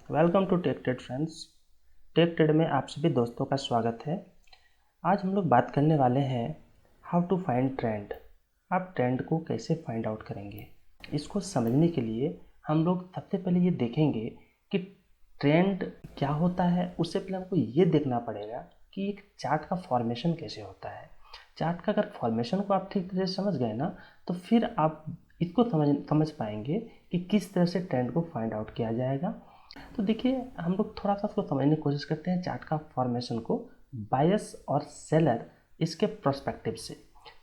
Welcome to tech trade friends. Tech trade में आप सभी दोस्तों का स्वागत है। आज हम लोग बात करने वाले हैं हाउ टू फाइंड ट्रेंड। आप ट्रेंड को कैसे फाइंड आउट करेंगे, इसको समझने के लिए हम लोग सबसे पहले ये देखेंगे कि ट्रेंड क्या होता है। उससे पहले हमको ये देखना पड़ेगा कि एक चार्ट का फॉर्मेशन कैसे होता है। चार्ट का अगर फॉर्मेशन को आप ठीक तरह से समझ गए ना, तो फिर आप इसको समझ पाएंगे कि किस तरह से ट्रेंड को फाइंड आउट किया जाएगा। तो देखिए, हम लोग थोड़ा सा उसको समझने की कोशिश करते हैं चार्ट का फॉर्मेशन को बायस और सेलर इसके प्रोस्पेक्टिव से।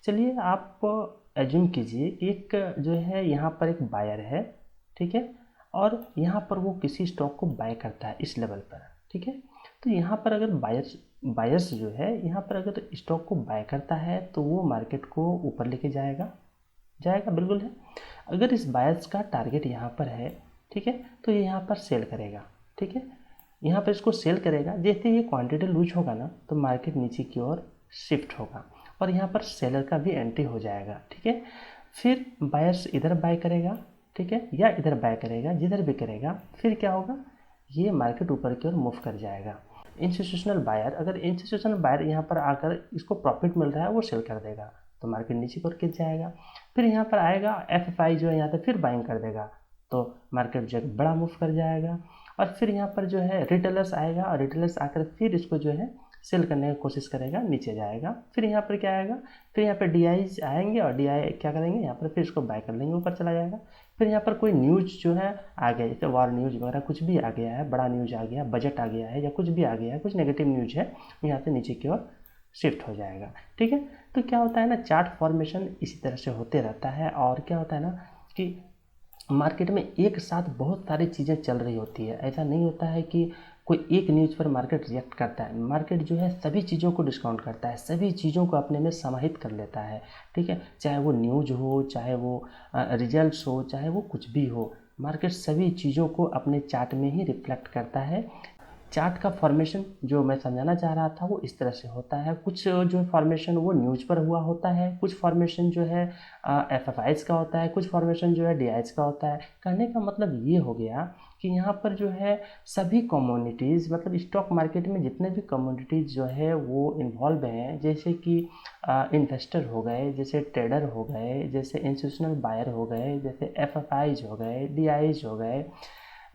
चलिए, आप एज्यूम कीजिए कि एक जो है यहाँ पर एक बायर है, ठीक है, और यहाँ पर वो किसी स्टॉक को बाय करता है इस लेवल पर, ठीक है। तो यहाँ पर अगर बायर्स जो है यहाँ पर अगर स्टॉक को बाय करता है तो वो मार्केट को ऊपर लेके जाएगा बिल्कुल है। अगर इस बायर्स का टारगेट यहाँ पर है, ठीक है, तो ये यहाँ पर सेल करेगा, ठीक है, यहाँ पर इसको सेल करेगा। जैसे ये क्वांटिटी लूज होगा ना, तो मार्केट नीचे की ओर शिफ्ट होगा और यहाँ पर सेलर का भी एंट्री हो जाएगा, ठीक है। फिर बायर्स इधर बाय करेगा, ठीक है, या इधर बाय करेगा, जिधर भी करेगा, फिर क्या होगा, ये मार्केट ऊपर की ओर मूव कर जाएगा। इंस्टीट्यूशनल बायर यहाँ पर आकर इसको प्रॉफिट मिल रहा है, वो सेल कर देगा, तो मार्केट नीचे की ओर गिर जाएगा। फिर यहाँ पर आएगा FFI जो है यहाँ पर फिर बाइंग कर देगा, तो मार्केट जो है बड़ा मूव कर जाएगा। और फिर यहाँ पर जो है रिटेलर्स आएगा और रिटेलर्स आकर फिर इसको जो है सेल करने की कोशिश करेगा, नीचे जाएगा। फिर यहाँ पर क्या आएगा, फिर यहाँ पर DIs आएंगे और DI क्या करेंगे, यहाँ पर फिर इसको बाय कर लेंगे, ऊपर चला जाएगा। फिर यहाँ पर कोई न्यूज़ जो है आ गया, जैसे वॉर न्यूज़ वगैरह कुछ भी आ गया है, बड़ा न्यूज़ आ गया, बजट आ गया है, या कुछ भी आ गया है, कुछ नेगेटिव न्यूज़ है, यहाँ से नीचे की ओर शिफ्ट हो जाएगा, ठीक है। तो क्या होता है ना, चार्ट फॉर्मेशन इसी तरह से होते रहता है। और क्या होता है ना कि मार्केट में एक साथ बहुत सारी चीज़ें चल रही होती है। ऐसा नहीं होता है कि कोई एक न्यूज़ पर मार्केट रिएक्ट करता है। मार्केट जो है सभी चीज़ों को डिस्काउंट करता है, सभी चीज़ों को अपने में समाहित कर लेता है, ठीक है। चाहे वो न्यूज़ हो, चाहे वो रिजल्ट्स हो, चाहे वो कुछ भी हो, मार्केट सभी चीज़ों को अपने चार्ट में ही रिफ्लेक्ट करता है। चार्ट का फॉर्मेशन जो मैं समझाना चाह रहा था वो इस तरह से होता है। कुछ जो फॉर्मेशन वो न्यूज़ पर हुआ होता है, कुछ फॉर्मेशन जो है FFIs का होता है, कुछ फॉर्मेशन जो है DIs का होता है। कहने का मतलब ये हो गया कि यहाँ पर जो है सभी कम्युनिटीज़, मतलब स्टॉक मार्केट में जितने भी कम्युनिटीज़ जो है वो इन्वॉल्व हैं, जैसे कि इन्वेस्टर हो गए, जैसे ट्रेडर हो गए, जैसे इंस्टीट्यूशनल बायर हो गए, जैसे FFIs हो गए, DIs हो गए,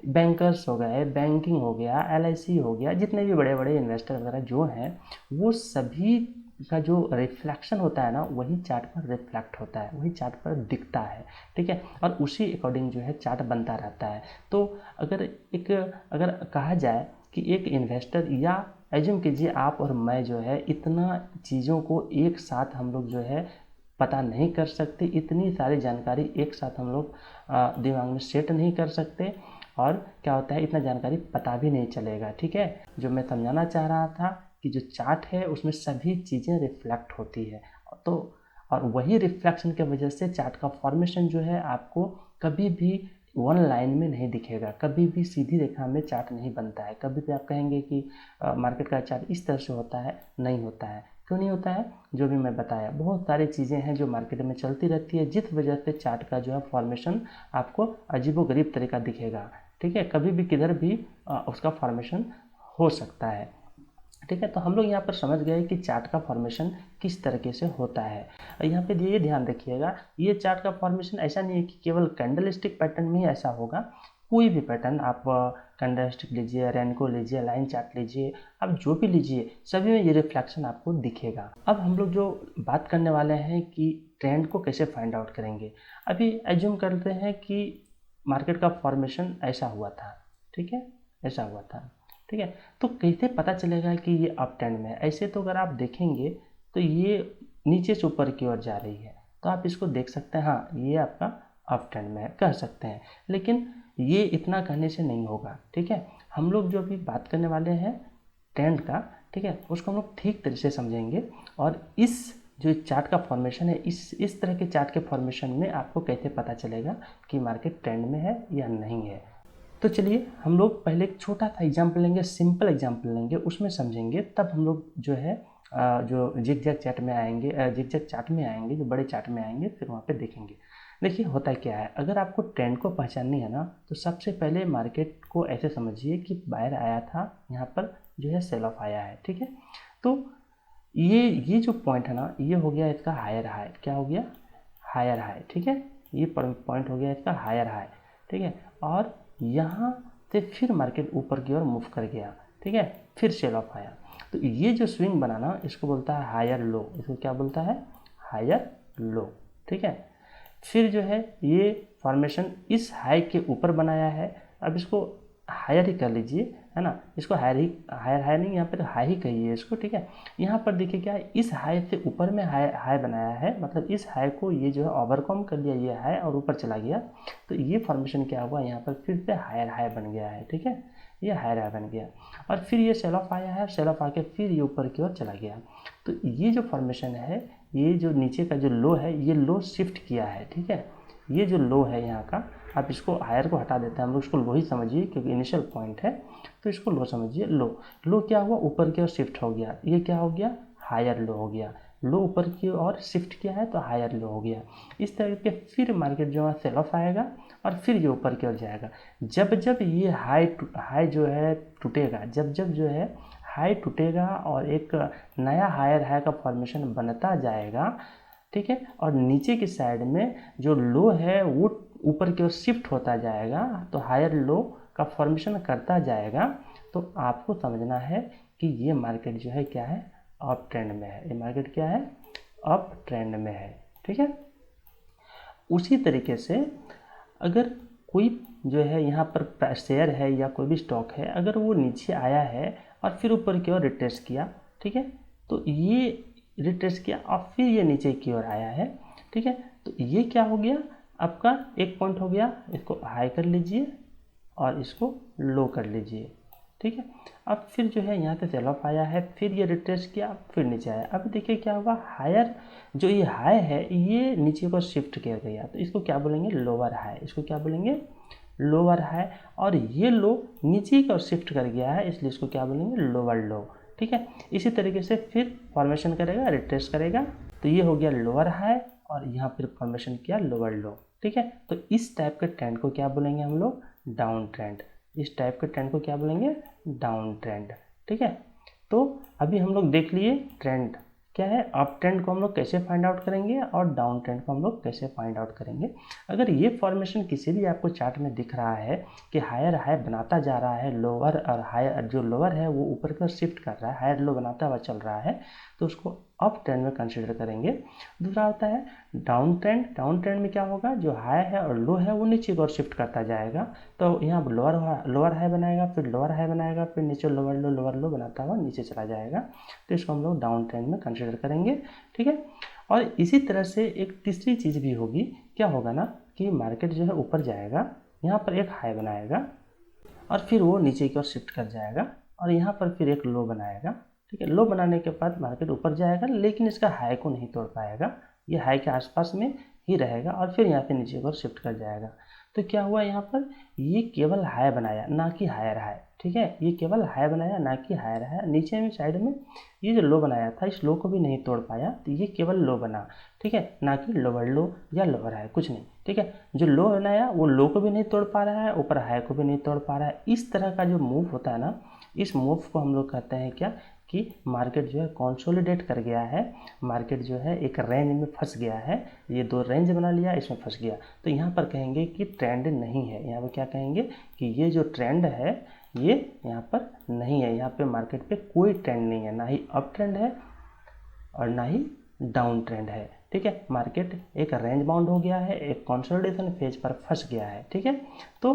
बैंकर्स हो गए, बैंकिंग हो गया, LIC हो गया, जितने भी बड़े बड़े इन्वेस्टर वगैरह जो हैं, वो सभी का जो रिफ्लेक्शन होता है ना, वही चार्ट पर रिफ्लेक्ट होता है, वही चार्ट पर दिखता है, ठीक है। और उसी अकॉर्डिंग जो है चार्ट बनता रहता है। तो अगर कहा जाए कि एक इन्वेस्टर, या एज्यूम कीजिए आप और मैं जो है इतना चीज़ों को एक साथ हम लोग जो है पता नहीं कर सकते, इतनी सारी जानकारी एक साथ हम लोग दिमाग में सेट नहीं कर सकते, और क्या होता है, इतना जानकारी पता भी नहीं चलेगा, ठीक है। जो मैं समझाना चाह रहा था कि जो चार्ट है उसमें सभी चीज़ें रिफ्लेक्ट होती है, तो और वही रिफ्लेक्शन की वजह से चार्ट का फॉर्मेशन जो है आपको कभी भी वन लाइन में नहीं दिखेगा, कभी भी सीधी रेखा में चार्ट नहीं बनता है। कभी भी आप कहेंगे कि मार्केट का चार्ट इस तरह से होता है, नहीं होता है। क्यों नहीं होता है, जो भी मैं बताया, बहुत सारी चीज़ें हैं जो मार्केट में चलती रहती है, जिस वजह से चार्ट का जो है फॉर्मेशन आपको अजीबोगरीब तरीका दिखेगा, ठीक है। कभी भी किधर भी उसका फॉर्मेशन हो सकता है, ठीक है। तो हम लोग यहाँ पर समझ गए कि चार्ट का फॉर्मेशन किस तरीके से होता है। यहाँ पे ये ध्यान रखिएगा, ये चार्ट का फॉर्मेशन ऐसा नहीं है कि केवल कैंडलस्टिक पैटर्न में ही ऐसा होगा। कोई भी पैटर्न आप कैंडलस्टिक लीजिए, रेनको लीजिए, लाइन चार्ट लीजिए, आप जो भी लीजिए, सभी में ये रिफ्लेक्शन आपको दिखेगा। अब हम लोग जो बात करने वाले हैं कि ट्रेंड को कैसे फाइंड आउट करेंगे। अभी एज्यूम करते हैं कि मार्केट का फॉर्मेशन ऐसा हुआ था, ठीक है, ऐसा हुआ था, ठीक है। तो कैसे पता चलेगा कि ये अप ट्रेंड में है। ऐसे तो अगर आप देखेंगे तो ये नीचे से ऊपर की ओर जा रही है, तो आप इसको देख सकते हैं, हाँ ये आपका अप ट्रेंड में है, कह सकते हैं। लेकिन ये इतना कहने से नहीं होगा, ठीक है। हम लोग जो अभी बात करने वाले हैं ट्रेंड का, ठीक है, उसको हम लोग ठीक तरह से समझेंगे। और इस जो चार्ट का फॉर्मेशन है, इस तरह के चार्ट के फॉर्मेशन में आपको कैसे पता चलेगा कि मार्केट ट्रेंड में है या नहीं है। तो चलिए, हम लोग पहले एक छोटा सा एग्जाम्पल लेंगे, सिंपल एग्जाम्पल लेंगे, उसमें समझेंगे, तब हम लोग जो है जो जिगजैग चार्ट में आएंगे, जिगजैग चार्ट में आएंगे, जो बड़े चार्ट में आएंगे, फिर वहाँ पे देखेंगे। देखिए होता क्या है, अगर आपको ट्रेंड को पहचाननी है ना, तो सबसे पहले मार्केट को ऐसे समझिए कि बायर आया था, यहाँ पर जो है सेल ऑफ आया है, ठीक है। तो ये जो पॉइंट है ना, ये हो गया इसका हायर हाई। क्या हो गया? हायर हाई, ठीक है। ये पॉइंट हो गया इसका हायर हाई, ठीक है। और यहाँ से फिर मार्केट ऊपर की ओर मूव कर गया, ठीक है, फिर सेल ऑफ आया। तो ये जो स्विंग बना ना, इसको बोलता है हायर लो। इसको क्या बोलता है? हायर लो, ठीक है। फिर जो है ये फॉर्मेशन इस हाई के ऊपर बनाया है। अब इसको हायर ही कर लीजिए, है ना। इसको हायर हाई नहीं, यहाँ पर हाई ही कहिए इसको, ठीक है। यहाँ पर देखिए क्या है, इस हाई से ऊपर में हाई बनाया है, मतलब इस हाई को ये जो है ओवरकम कर लिया, ये हाई, और ऊपर चला गया। तो ये फॉर्मेशन क्या हुआ, यहाँ पर फिर से हायर हाई बन गया है, ठीक है। ये हायर हाई बन गया और फिर ये सेल ऑफ आया है, सेल ऑफ आके फिर ये ऊपर की ओर चला गया। तो ये जो फॉर्मेशन है, ये जो नीचे का जो लो है, ये लो शिफ्ट किया है, ठीक है। ये जो लो है यहाँ का, आप इसको हायर को हटा देते हैं, हम लोग इसको लो ही समझिए क्योंकि इनिशियल पॉइंट है, तो इसको लो समझिए। लो क्या हुआ, ऊपर की ओर शिफ्ट हो गया। ये क्या हो गया? हायर लो हो गया। लो ऊपर की ओर शिफ्ट किया है तो हायर लो हो गया। इस तरह के फिर मार्केट जो है सेल ऑफ आएगा और फिर ये ऊपर की ओर जाएगा। जब जब ये हाई जो है टूटेगा, जब जब जो है हाई टूटेगा और एक नया हायर हाई का फॉर्मेशन बनता जाएगा, ठीक है, और नीचे की साइड में जो लो है वो ऊपर की ओर शिफ्ट होता जाएगा, तो हायर लो का फॉर्मेशन करता जाएगा। तो आपको समझना है कि ये मार्केट जो है क्या है? अप ट्रेंड में है। ये मार्केट क्या है? अप ट्रेंड में है, ठीक है। उसी तरीके से अगर कोई जो है यहाँ पर शेयर है या कोई भी स्टॉक है, अगर वो नीचे आया है और फिर ऊपर की ओर रिट्रेस किया, ठीक है, तो ये रिट्रेस किया और फिर ये नीचे की ओर आया है, ठीक है, तो ये क्या हो गया? आपका एक पॉइंट हो गया। इसको हाई कर लीजिए और इसको लो कर लीजिए, ठीक है। अब फिर जो है यहाँ पे सेल ऑफ आया है, फिर ये रिट्रेस किया, फिर नीचे आया। अब देखिए क्या हुआ, हायर जो ये हाई है ये नीचे को शिफ्ट किया गया, तो इसको क्या बोलेंगे? Lower high. इसको क्या बोलेंगे? Lower high. और ये लो नीचे की ओर शिफ्ट कर गया है, इसलिए इसको क्या बोलेंगे? लोअर लो, ठीक है। इसी तरीके से फिर फॉर्मेशन करेगा, रिट्रेस करेगा, तो ये हो गया लोअर हाई और यहाँ फिर फॉर्मेशन किया लोअर लो, ठीक है। तो इस टाइप के ट्रेंड को क्या बोलेंगे हम लोग? Down trend. इस टाइप के ट्रेंड को क्या बोलेंगे? डाउन ट्रेंड, ठीक है। तो अभी हम लोग देख लिए ट्रेंड क्या है, अप ट्रेंड को हम लोग कैसे फाइंड आउट करेंगे और डाउन ट्रेंड को हम लोग कैसे फाइंड आउट करेंगे। अगर ये फॉर्मेशन किसी भी आपको चार्ट में दिख रहा है कि हायर हाई बनाता जा रहा है, लोअर और हायर जो लोअर है वो ऊपर की ओर शिफ्ट कर रहा है, हायर लो बनाता हुआ चल रहा है, तो उसको अप ट्रेंड में कंसिडर करेंगे। दूसरा होता है डाउन ट्रेंड। डाउन ट्रेंड में क्या होगा, जो हाई है और लो है वो नीचे की ओर शिफ्ट करता जाएगा, तो यहाँ लोअर हाई बनाएगा, फिर लोअर हाई बनाएगा, फिर नीचे लोअर लो बनाता हुआ नीचे चला जाएगा, तो इसको हम लोग डाउन ट्रेंड में कंसिडर करेंगे, ठीक है। और इसी तरह से एक तीसरी चीज़ भी होगी, क्या होगा ना कि मार्केट जो है ऊपर जाएगा, यहाँ पर एक हाई बनाएगा और फिर वो नीचे की ओर शिफ्ट कर जाएगा और यहाँ पर फिर एक लो बनाएगा, ठीक है। लो बनाने के बाद मार्केट ऊपर जाएगा लेकिन इसका हाई को नहीं तोड़ पाएगा, ये हाई के आसपास में ही रहेगा और फिर यहाँ पे नीचे की ओर शिफ्ट कर जाएगा। तो क्या हुआ यहाँ पर, ये केवल हाई बनाया ना कि हायर हाई, ठीक है। ये केवल हाई बनाया ना कि हायर हाई। नीचे में साइड में ये जो लो बनाया था, इस लो को भी नहीं तोड़ पाया, तो ये केवल लो बना, ठीक है, ना कि लोअर लो या लोअर हाई, कुछ नहीं, ठीक है। जो लो बनाया वो लो को भी नहीं तोड़ पा रहा है, ऊपर हाई को भी नहीं तोड़ पा रहा है। इस तरह का जो मूव होता है ना, इस मूव को हम लोग कहते हैं क्या, कि मार्केट जो है कंसोलिडेट कर गया है, मार्केट जो है एक रेंज में फंस गया है, ये दो रेंज बना लिया, इसमें फंस गया। तो यहाँ पर कहेंगे कि ट्रेंड नहीं है, यहाँ पर क्या कहेंगे कि ये जो ट्रेंड है ये यहाँ पर नहीं है, यहाँ पे मार्केट पे कोई ट्रेंड नहीं है, ना ही अप ट्रेंड है और ना ही डाउन ट्रेंड है, ठीक है। मार्केट एक रेंज बाउंड हो गया है, एक कंसोलिडेशन फेज पर फंस गया है, ठीक है। तो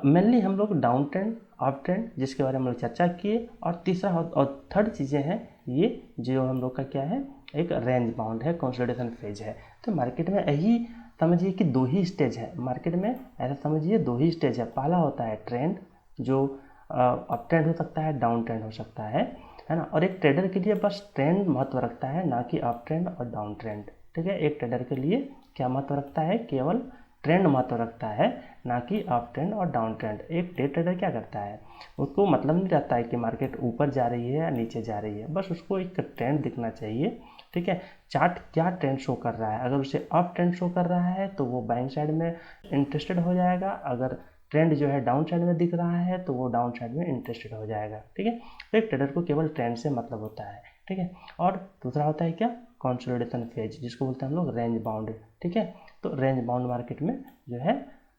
मेनली हम लोग डाउन ट्रेंड, अप ट्रेंड जिसके बारे में हम लोग चर्चा किए, और तीसरा और थर्ड चीज़ें हैं ये जो हम लोग का क्या है, एक रेंज बाउंड है, कंसोलिडेशन फेज है। तो मार्केट में यही समझिए कि दो ही स्टेज है मार्केट में, ऐसा समझिए दो ही स्टेज है। पहला होता है ट्रेंड, जो अप ट्रेंड हो सकता है, डाउन ट्रेंड हो सकता है ना। और एक ट्रेडर के लिए बस ट्रेंड महत्व रखता है, ना कि अप ट्रेंड और डाउन ट्रेंड, ठीक है। एक ट्रेडर के लिए क्या महत्व रखता है, केवल ट्रेंड महत्व रखता है, ना कि अप ट्रेंड और डाउन ट्रेंड। एक डे ट्रेडर क्या करता है, उसको मतलब नहीं रहता है कि मार्केट ऊपर जा रही है या नीचे जा रही है, बस उसको एक ट्रेंड दिखना चाहिए, ठीक है। चार्ट क्या ट्रेंड शो कर रहा है, अगर उसे अप ट्रेंड शो कर रहा है तो वो बाइंग साइड में इंटरेस्टेड हो जाएगा, अगर ट्रेंड जो है डाउन साइड में दिख रहा है तो वो डाउन साइड में इंटरेस्टेड हो जाएगा, ठीक है। तो एक ट्रेडर को केवल ट्रेंड से मतलब होता है, ठीक है। और दूसरा होता है क्या, कंसोलिडेशन फेज, जिसको बोलते हैं हम लोग रेंज बाउंड, ठीक है। तो रेंज बाउंड मार्केट में जो है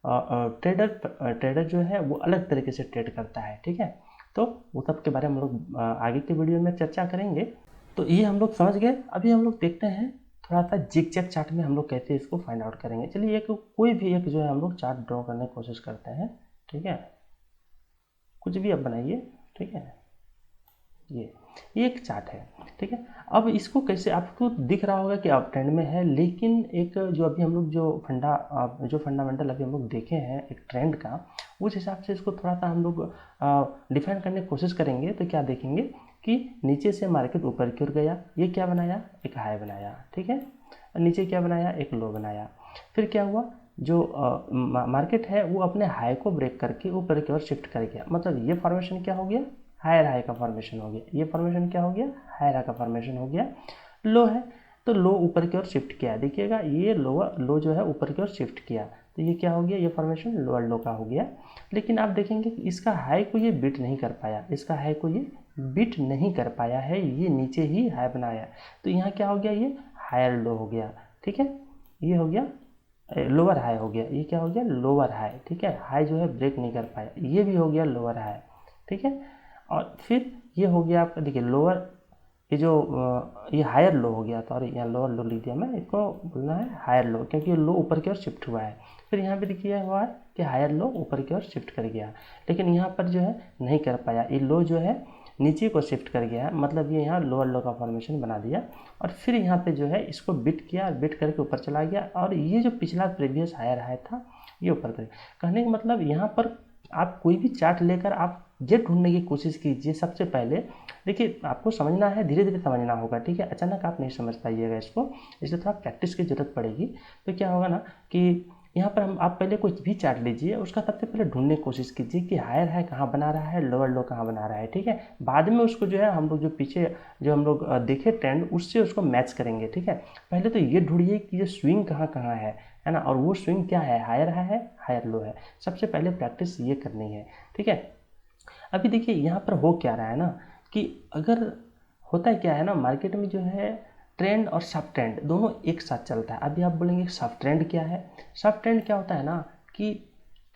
ट्रेडर जो है वो अलग तरीके से ट्रेड करता है, ठीक है। तो वो सब के बारे में हम लोग आगे के वीडियो में चर्चा करेंगे। तो ये हम लोग समझ गए। अभी हम लोग देखते हैं थोड़ा सा जिग-जैग चार्ट में हम लोग कैसे इसको फाइंड आउट करेंगे। चलिए एक कोई भी एक जो है हम लोग चार्ट ड्रॉ करने की कोशिश करते हैं, ठीक है। कुछ भी आप बनाइए, ठीक है। ये एक चार्ट है, ठीक है। अब इसको कैसे, आपको दिख रहा होगा कि आप ट्रेंड में है, लेकिन एक जो अभी हम लोग जो फंडामेंटल अभी हम लोग देखे हैं एक ट्रेंड का, उस हिसाब से इसको थोड़ा सा हम लोग डिफाइन करने की कोशिश करेंगे। तो क्या देखेंगे कि नीचे से मार्केट ऊपर की ओर गया, ये क्या बनाया, एक हाई बनाया, ठीक है। नीचे क्या बनाया, एक लो बनाया। फिर क्या हुआ, जो मार्केट है वो अपने हाई को ब्रेक करके ऊपर की ओर शिफ्ट कर गया, मतलब ये फॉर्मेशन क्या हो गया, हायर हाई का फॉर्मेशन हो गया। ये फॉर्मेशन क्या हो गया, हायर हाई का फॉर्मेशन हो गया। लो है तो लो ऊपर की ओर शिफ्ट किया, देखिएगा ये लोअर लो जो है ऊपर की ओर शिफ्ट किया, तो ये क्या हो गया, ये फॉर्मेशन लोअर लो का हो गया। लेकिन आप देखेंगे कि इसका हाई को ये बीट नहीं कर पाया, इसका हाई को ये बीट नहीं कर पाया है, ये नीचे ही हाई बनाया। तो यहाँ क्या हो गया, ये हायर लो हो गया, ठीक है। ये हो गया लोअर हाई हो गया, ये क्या हो गया, लोअर हाई, ठीक है। हाई जो है ब्रेक नहीं कर पाया, ये भी हो गया लोअर हाई, ठीक है। और फिर ये हो गया आपका, देखिए लोअर, ये जो ये हायर लो हो गया, तो यहाँ लोअर लो लिख दिया मैं, इसको बोलना है हायर लो, क्योंकि लो ऊपर की ओर शिफ्ट हुआ है। फिर यहाँ पे देखिए हुआ है कि हायर लो ऊपर की ओर शिफ्ट कर गया, लेकिन यहाँ पर जो है नहीं कर पाया, ये लो जो है नीचे को शिफ्ट कर गया है, मतलब ये यहाँ लोअर लो का फॉर्मेशन बना दिया। और फिर यहाँ पे जो है इसको बिट किया, बिट करके ऊपर चला गया, और ये जो पिछला प्रीवियस हायर हाई था ये ऊपर कर। कहने का मतलब यहाँ पर आप कोई भी चार्ट लेकर आप ये ढूंढने की कोशिश कीजिए। सबसे पहले देखिए, आपको समझना है, धीरे धीरे समझना होगा, ठीक है। अचानक आप नहीं समझ पाइएगा इसको, इसलिए थोड़ा प्रैक्टिस की जरूरत पड़ेगी। तो क्या होगा ना कि यहाँ पर आप पहले कोई भी चार्ट लीजिए, उसका सबसे पहले ढूंढने की कोशिश कीजिए कि हायर हाई कहाँ बना रहा है, लोअर लो कहाँ बना रहा है, ठीक है। बाद में उसको जो है हम लोग जो पीछे जो हम लोग देखे ट्रेंड, उससे उसको मैच करेंगे, ठीक है। पहले तो ये ढूंढिए कि ये स्विंग कहाँ कहाँ है ना, और वो स्विंग क्या है, हायर हाई है, हायर लो है। सबसे पहले प्रैक्टिस ये करनी है, ठीक है। अभी देखिए यहाँ पर हो क्या रहा है ना, कि अगर होता है क्या है ना, मार्केट में जो है ट्रेंड और सब ट्रेंड दोनों एक साथ चलता है। अभी आप बोलेंगे सब ट्रेंड क्या है, सब ट्रेंड क्या होता है ना, कि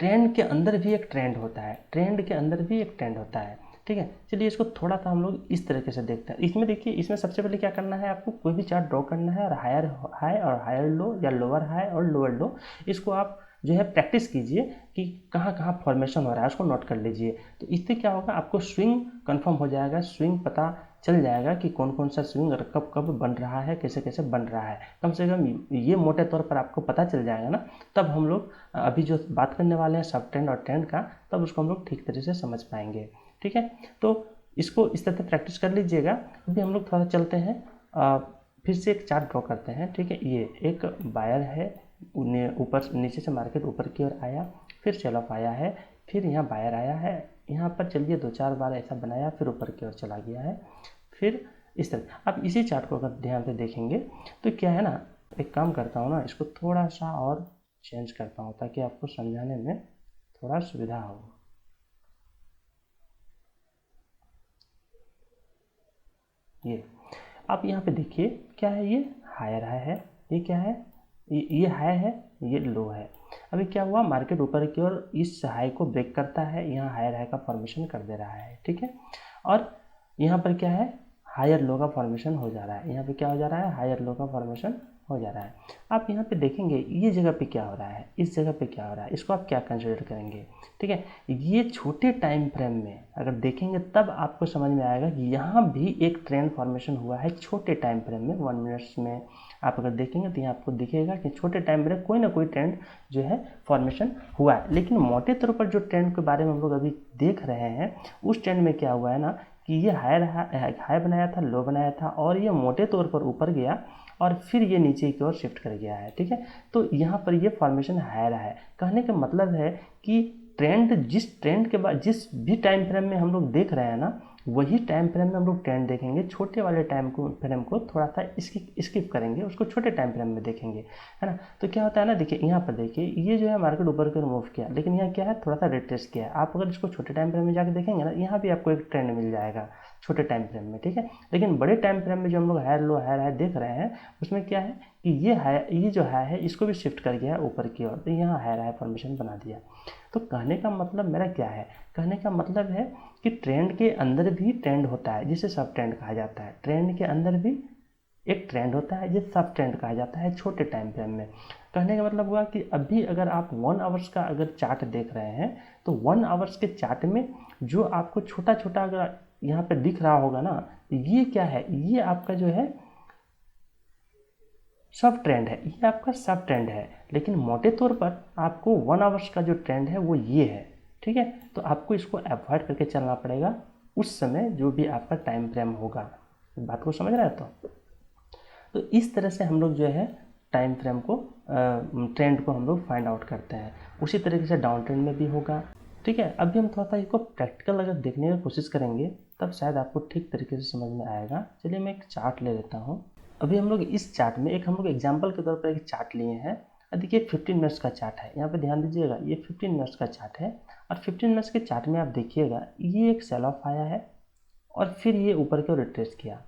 ट्रेंड के अंदर भी एक ट्रेंड होता है, ट्रेंड के अंदर भी एक ट्रेंड होता है, ठीक है। चलिए इसको थोड़ा सा हम लोग इस तरीके से देखते हैं। इसमें देखिए, इसमें सबसे पहले क्या करना है, आपको कोई भी चार्ट ड्रॉ करना है, और हायर हाई और हायर लो, या लोअर हाई और लोअर लो, इसको आप जो है प्रैक्टिस कीजिए कि कहाँ कहाँ फॉर्मेशन हो रहा है, उसको नोट कर लीजिए। तो इससे क्या होगा, आपको स्विंग कंफर्म हो जाएगा, स्विंग पता चल जाएगा कि कौन कौन सा स्विंग कब कब बन रहा है, कैसे कैसे बन रहा है। कम से कम ये मोटे तौर पर आपको पता चल जाएगा ना, तब हम लोग अभी जो बात करने वाले हैं सब ट्रेंड और ट्रेंड का, तब उसको हम लोग ठीक तरीके से समझ पाएंगे, ठीक है। तो इसको इस तरह से प्रैक्टिस कर लीजिएगा। अभी हम लोग थोड़ा चलते हैं, फिर से एक चार्ट ड्रॉ करते हैं, ठीक है। ये एक बायर है, ऊपर नीचे से मार्केट ऊपर की ओर आया, फिर सेल ऑफ आया है, फिर यहाँ बायर आया है, यहाँ पर चलिए 2-4 बार ऐसा बनाया, फिर ऊपर की ओर चला गया है, फिर इस तरह। अब इसी चार्ट को अगर ध्यान से देखेंगे तो क्या है ना, एक काम करता हूँ ना, इसको थोड़ा सा और चेंज करता हूँ ताकि आपको समझाने में थोड़ा सुविधा हो। ये आप यहाँ पे देखिए क्या है, ये हायर हाई है, ये क्या है, ये हाई है, ये लो है। अभी क्या हुआ, मार्केट ऊपर की ओर इस हाई को ब्रेक करता है, यहाँ हायर हाई का फॉर्मेशन कर दे रहा है, ठीक है। और यहाँ पर क्या है, हायर लो का फॉर्मेशन हो जा रहा है, यहाँ पे क्या हो जा रहा है, हायर लो का फॉर्मेशन हो जा रहा है। आप यहाँ पे देखेंगे ये जगह पे क्या हो रहा है, इस जगह पे क्या हो रहा है, इसको आप क्या कंसिडर करेंगे, ठीक है। ये छोटे टाइम फ्रेम में अगर देखेंगे तब आपको समझ में आएगा कि यहाँ भी एक ट्रेंड फॉर्मेशन हुआ है छोटे टाइम फ्रेम में। 1 मिनट्स में आप अगर देखेंगे तो यहाँ आपको दिखेगा कि छोटे टाइम फ्रेम कोई ना कोई ट्रेंड जो है फॉर्मेशन हुआ है। लेकिन मोटे तौर पर जो ट्रेंड के बारे में हम लोग अभी देख रहे हैं, उस ट्रेंड में क्या हुआ है ना, कि ये हाई बनाया था, लो बनाया था, और ये मोटे तौर पर ऊपर गया, और फिर ये नीचे की ओर शिफ्ट कर गया है, ठीक है। तो यहाँ पर ये फॉर्मेशन हायर है। कहने का मतलब है कि ट्रेंड, जिस ट्रेंड के बाद जिस भी टाइम फ्रेम में हम लोग देख रहे हैं ना, वही टाइम फ्रेम में हम लोग ट्रेंड देखेंगे, छोटे वाले टाइम को फ्रेम को थोड़ा सा स्किप करेंगे, उसको छोटे टाइम फ्रेम में देखेंगे, है ना। तो क्या होता है ना, देखिए यहाँ पर देखिए ये जो है मार्केट ऊपर की ओर मूव किया, लेकिन यहाँ क्या है, थोड़ा सा रिट्रेस किया है। आप अगर इसको छोटे टाइम फ्रेम में जाकर देखेंगे ना, यहाँ भी आपको एक ट्रेंड मिल जाएगा छोटे टाइम फ्रेम में, ठीक है। लेकिन बड़े टाइम फ्रेम में जो हम लोग हायर लो हायर हाई देख रहे हैं, उसमें क्या है कि ये जो हाई है इसको भी शिफ्ट कर गया है ऊपर की ओर, तो यहाँ हायर हाई फॉर्मेशन बना दिया। तो कहने का मतलब मेरा क्या है, कहने का मतलब है कि ट्रेंड के अंदर भी ट्रेंड होता है जिसे सब ट्रेंड कहा जाता है। ट्रेंड के अंदर भी एक ट्रेंड होता है जिसे सब ट्रेंड कहा जाता है छोटे टाइम फ्रेम में। कहने का मतलब हुआ कि अभी अगर आप 1 आवर्स का अगर चार्ट देख रहे हैं, तो 1 आवर्स के चार्ट में जो आपको छोटा छोटा अगर यहाँ पे दिख रहा होगा ना, ये क्या है, ये आपका जो है सब ट्रेंड है, ये आपका सब ट्रेंड है। लेकिन मोटे तौर पर आपको 1 आवर्स का जो ट्रेंड है वो ये है, ठीक है। तो आपको इसको अवॉइड करके चलना पड़ेगा उस समय जो भी आपका टाइम फ्रेम होगा। बात को समझ रहे हैं? तो इस तरह से हम लोग जो है टाइम फ्रेम को ट्रेंड को हम लोग फाइंड आउट करते हैं। उसी तरीके से डाउन ट्रेंड में भी होगा, ठीक है। अभी हम थोड़ा सा इसको प्रैक्टिकल अगर देखने की कोशिश करेंगे तब शायद आपको ठीक तरीके से समझ में आएगा। चलिए मैं एक चार्ट ले लेता हूँ। अभी हम लोग इस चार्ट में हम लोग एग्जाम्पल के तौर पर एक चार्ट लिए हैं। देखिए 15 मिनट्स का चार्ट है, यहाँ पे ध्यान दीजिएगा, ये 15 मिनट्स का चार्ट है। और 15 मिनट्स के चार्ट में आप देखिएगा ये एक सेल ऑफ आया है और फिर ये ऊपर की ओर रिट्रेस किया।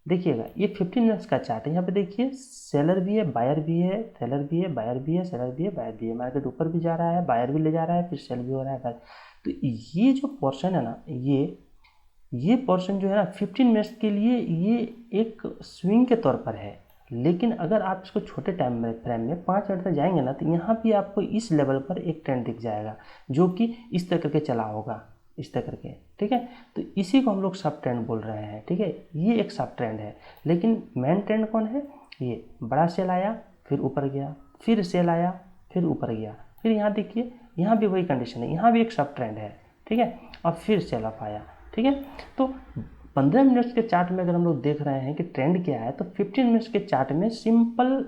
देखिएगा ये 15 मिनट्स का चार्ट है, यहाँ पे देखिए सेलर भी है बायर भी है, सेलर भी है बायर भी है, सेलर भी है बायर भी है। मार्केट ऊपर भी जा रहा है, बायर भी ले जा रहा है, फिर सेल भी हो रहा है बायर। तो ये जो पोर्शन है ना, ये पोर्शन जो है ना 15 मिनट्स के लिए ये एक स्विंग के तौर पर है। लेकिन अगर आप इसको छोटे टाइम फ्रेम में 5 मिनट में जाएंगे ना, तो यहाँ भी आपको इस लेवल पर एक ट्रेंड दिख जाएगा जो कि इस तरह करके चला होगा, इस तरह करके, ठीक है। तो इसी को हम लोग सब ट्रेंड बोल रहे हैं, ठीक है। ये एक सब ट्रेंड है। लेकिन मेन ट्रेंड कौन है, ये बड़ा सेल आया फिर ऊपर गया, फिर सेल आया फिर ऊपर गया, फिर यहाँ देखिए यहाँ भी वही कंडीशन है, यहाँ भी एक सब ट्रेंड है, ठीक है। और फिर सेल ऑफ आया, ठीक है। तो 15 मिनट्स के चार्ट में अगर हम लोग देख रहे हैं कि ट्रेंड क्या है, तो 15 मिनट्स के चार्ट में सिंपल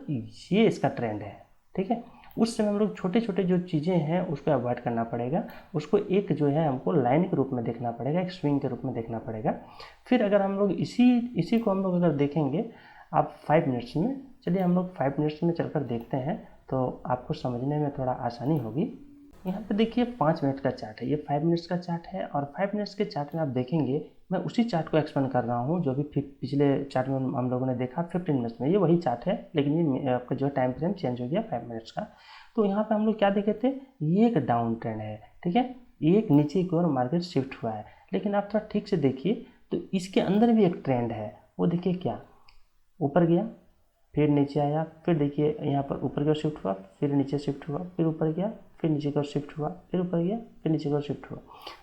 ये इसका ट्रेंड है, ठीक है। उस समय हम लोग छोटे छोटे जो चीज़ें हैं उसको अवॉइड करना पड़ेगा, उसको एक जो है हमको लाइन के रूप में देखना पड़ेगा, एक स्विंग के रूप में देखना पड़ेगा। फिर अगर हम लोग इसी को हम लोग अगर देखेंगे आप 5 मिनट्स में, चलिए हम लोग 5 मिनट्स में चलकर देखते हैं तो आपको समझने में थोड़ा आसानी होगी। यहाँ पे देखिए 5 मिनट का चार्ट है, ये 5 मिनट्स का चार्ट है। और 5 मिनट्स के चार्ट में आप देखेंगे, मैं उसी चार्ट को एक्सपेंड कर रहा हूँ जो भी पिछले चार्ट में हम लोगों ने देखा 15 मिनट्स में, ये वही चार्ट है, लेकिन ये आपका जो टाइम फ्रेम चेंज हो गया 5 मिनट्स का। तो यहाँ पे हम लोग क्या देखे थे, ये एक डाउन ट्रेंड है, ठीक है, ये एक नीचे की ओर मार्केट शिफ्ट हुआ है। लेकिन आप थोड़ा ठीक से देखिए तो इसके अंदर भी एक ट्रेंड है, वो देखिए क्या, ऊपर गया फिर नीचे आया, फिर देखिए यहाँ पर ऊपर की ओर शिफ्ट हुआ, फिर नीचे शिफ्ट हुआ, फिर ऊपर गया, फिर नीचे की ओर शिफ्ट हुआ, फिर ऊपर गया, फिर नीचे की ओर शिफ्ट हुआ।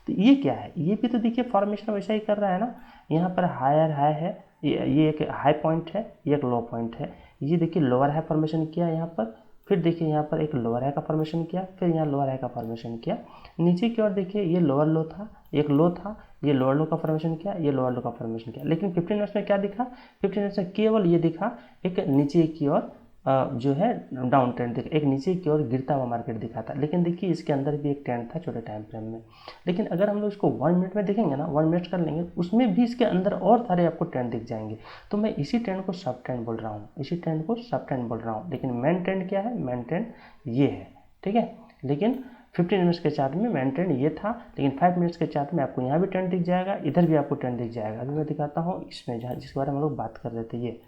तो ये क्या है, ये भी तो देखिए फॉर्मेशन वैसा ही कर रहा है ना। यहाँ पर हायर हाई है, ये एक हाई पॉइंट है, ये एक लो पॉइंट है। ये देखिए लोअर हाई फॉर्मेशन किया यहाँ पर, फिर देखिए यहाँ पर एक लोअर हाई का फॉर्मेशन किया, फिर यहाँ लोअर हाई का फॉर्मेशन किया। नीचे की ओर देखिए ये लोअर लो था, एक लो था, ये लोअर लो का फॉर्मेशन किया, ये लोअर लो का फॉर्मेशन किया। लेकिन 15 मिनट्स में क्या दिखा, 15 मिनट्स में केवल ये दिखा एक नीचे की ओर जो है डाउन ट्रेंड दिखा, एक नीचे की ओर गिरता हुआ मार्केट दिखा था। लेकिन देखिए इसके अंदर भी एक ट्रेंड था छोटे टाइम फ्रेम में। लेकिन अगर हम लोग इसको 1 मिनट में देखेंगे ना, 1 मिनट कर लेंगे, उसमें भी इसके अंदर और सारे आपको ट्रेंड दिख जाएंगे। तो मैं इसी ट्रेंड को सब ट्रेंड बोल रहा हूँ, इसी ट्रेंड को सब ट्रेंड बोल रहा हूँ। लेकिन मेन ट्रेंड क्या है, मेन ट्रेंड ये है, ठीक है। लेकिन 15 मिनट्स के चार्ट में मेन ट्रेंड ये था, लेकिन 5 मिनट्स के चार्ट में आपको यहाँ भी ट्रेंड दिख जाएगा, इधर भी आपको ट्रेंड दिख जाएगा। अभी मैं दिखाता हूँ इसमें जहाँ जिसके बारे में हम लोग बात कर रहे थे। ये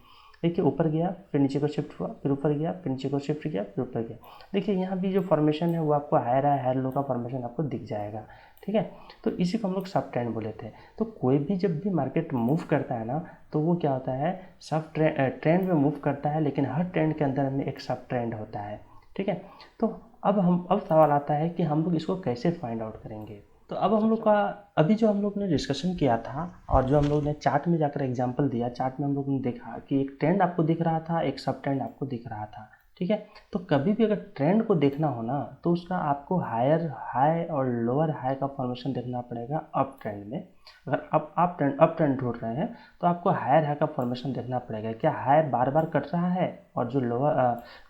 देखिए ऊपर गया फिर नीचे को शिफ्ट हुआ, फिर ऊपर गया फिर नीचे को शिफ्ट किया, फिर ऊपर गया। देखिए यहाँ भी जो फॉर्मेशन है वो आपको हायर हाई हायर लो का फॉर्मेशन आपको दिख जाएगा, ठीक है। तो इसी को हम लोग सब ट्रेंड बोले थे। तो कोई भी जब भी मार्केट मूव करता है ना, तो वो क्या होता है, सब ट्रेंड में मूव करता है, लेकिन हर ट्रेंड के अंदर में एक सब ट्रेंड होता है, ठीक है। तो अब सवाल आता है कि हम लोग इसको कैसे फाइंड आउट करेंगे। तो अब हम लोग का अभी जो हम लोग ने डिस्कशन किया था और जो हम लोग ने चार्ट में जाकर एग्जांपल दिया, चार्ट में हम लोग ने देखा कि एक ट्रेंड आपको दिख रहा था, एक सब ट्रेंड आपको दिख रहा था, ठीक है। तो कभी भी अगर ट्रेंड को देखना हो ना, तो उसका आपको हायर हाई और लोअर हाई का फॉर्मेशन देखना पड़ेगा अप ट्रेंड में। अगर अप ट्रेंड ढूंढ रहे हैं तो आपको हायर हाई का फॉर्मेशन देखना पड़ेगा, क्या हायर बार बार कट रहा है और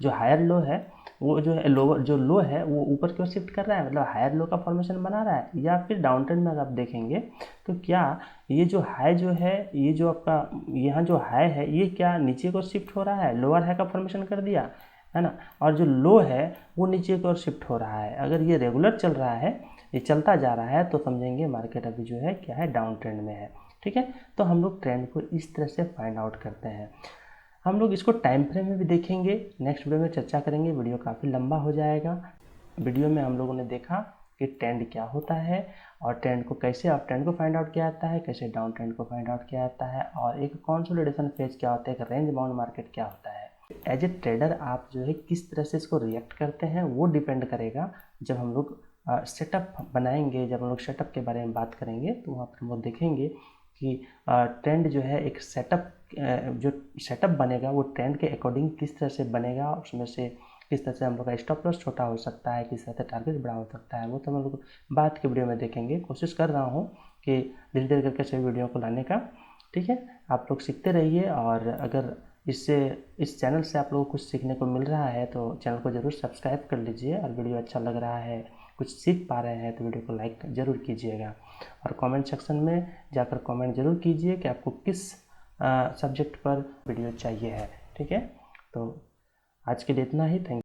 जो हायर लो है वो जो है लोअर, जो लो है वो ऊपर की ओर शिफ्ट कर रहा है, मतलब हायर लो का फॉर्मेशन बना रहा है, या फिर डाउन ट्रेंड में अगर आप देखेंगे तो क्या ये जो हाई जो है, ये जो आपका यहाँ जो हाई है ये क्या नीचे को शिफ्ट हो रहा है, लोअर हाई का फॉर्मेशन कर दिया है ना, और जो लो है वो नीचे की ओर शिफ्ट हो रहा है। अगर ये रेगुलर चल रहा है, ये चलता जा रहा है, तो समझेंगे मार्केट अभी जो है क्या है, डाउन ट्रेंड में है। ठीक है, तो हम लोग ट्रेंड को इस तरह से फाइंड आउट करते हैं। हम लोग इसको टाइम फ्रेम में भी देखेंगे, नेक्स्ट वीडियो में चर्चा करेंगे, वीडियो काफ़ी लंबा हो जाएगा। वीडियो में हम लोगों ने देखा कि ट्रेंड क्या होता है, और ट्रेंड को कैसे अप ट्रेंड को फाइंड आउट किया जाता है, कैसे डाउन ट्रेंड को फाइंड आउट किया जाता है, और एक कंसोलिडेशन फेज क्या होता है, एक रेंज बाउंड मार्केट क्या होता है। एज ए ट्रेडर आप जो है किस तरह से इसको रिएक्ट करते हैं वो डिपेंड करेगा। जब हम लोग सेटअप बनाएंगे, जब हम लोग सेटअप के बारे में बात करेंगे, तो वहाँ पर हम लोग देखेंगे कि ट्रेंड जो है एक सेटअप, जो सेटअप बनेगा वो ट्रेंड के अकॉर्डिंग किस तरह से बनेगा, उसमें से किस तरह से हम लोग का स्टॉप लॉस छोटा हो सकता है, किस तरह से टारगेट बड़ा हो सकता है, वो तो हम लोग बात के वीडियो में देखेंगे। कोशिश कर रहा हूँ कि धीरे धीरे करके सभी वीडियो को लाने का। ठीक है, आप लोग सीखते रहिए, और अगर इससे, इस चैनल से आप लोगों को कुछ सीखने को मिल रहा है तो चैनल को ज़रूर सब्सक्राइब कर लीजिए, और वीडियो अच्छा लग रहा है, कुछ सीख पा रहे हैं तो वीडियो को लाइक ज़रूर कीजिएगा, और कमेंट सेक्शन में जाकर कमेंट ज़रूर कीजिए कि आपको किस सब्जेक्ट पर वीडियो चाहिए है। ठीक है, तो आज के लिए इतना ही। थैंक